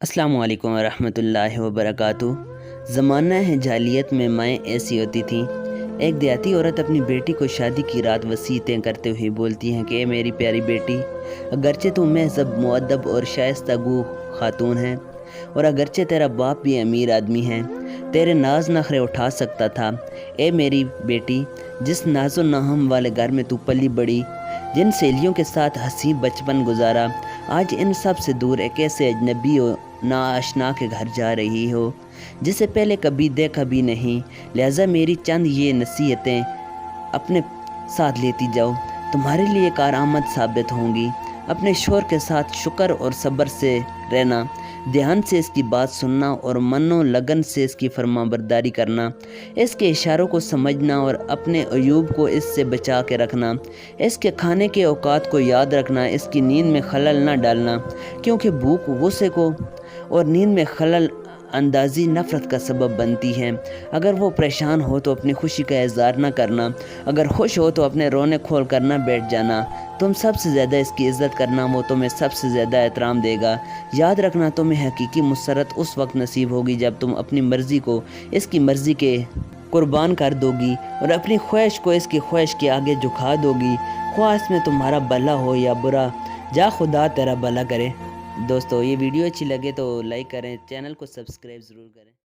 السلام علیکم ورحمۃ اللہ وبرکاتہ۔ زمانہ ہے جاہلیت میں مائیں ایسی ہوتی تھیں۔ ایک دیہاتی عورت اپنی بیٹی کو شادی کی رات وصیتیں کرتے ہوئے بولتی ہیں کہ اے میری پیاری بیٹی، اگرچہ تو مہذب، مؤدب اور شائستہ گو خاتون ہے، اور اگرچہ تیرا باپ بھی امیر آدمی ہے، تیرے ناز نخرے اٹھا سکتا تھا، اے میری بیٹی، جس ناز و نہم والے گھر میں تو پلی بڑی، جن سہیلیوں کے ساتھ حسین بچپن گزارا، آج ان سب سے دور ایک ایسے اجنبی و ناآشنا کے گھر جا رہی ہو جسے پہلے کبھی دیکھا بھی نہیں۔ لہٰذا میری چند یہ نصیحتیں اپنے ساتھ لیتی جاؤ، تمہارے لیے کارآمد ثابت ہوں گی۔ اپنے شوہر کے ساتھ شکر اور صبر سے رہنا، دھیان سے اس کی بات سننا اور من و لگن سے اس کی فرما برداری کرنا، اس کے اشاروں کو سمجھنا اور اپنے عیوب کو اس سے بچا کے رکھنا، اس کے کھانے کے اوقات کو یاد رکھنا، اس کی نیند میں خلل نہ ڈالنا، کیونکہ بھوک غصے کو اور نیند میں خلل اندازی نفرت کا سبب بنتی ہے۔ اگر وہ پریشان ہو تو اپنی خوشی کا اظہار نہ کرنا، اگر خوش ہو تو اپنے رونے کھول کر نہ بیٹھ جانا۔ تم سب سے زیادہ اس کی عزت کرنا، وہ تمہیں سب سے زیادہ احترام دے گا۔ یاد رکھنا، تمہیں حقیقی مسرت اس وقت نصیب ہوگی جب تم اپنی مرضی کو اس کی مرضی کے قربان کر دو گی اور اپنی خواہش کو اس کی خواہش کے آگے جھکا دو گی، خواہ اس میں تمہارا بھلا ہو یا برا، جا خدا تیرا بھلا کرے۔ دوستو، یہ ویڈیو اچھی لگے تو لائک کریں، چینل کو سبسکرائب ضرور کریں۔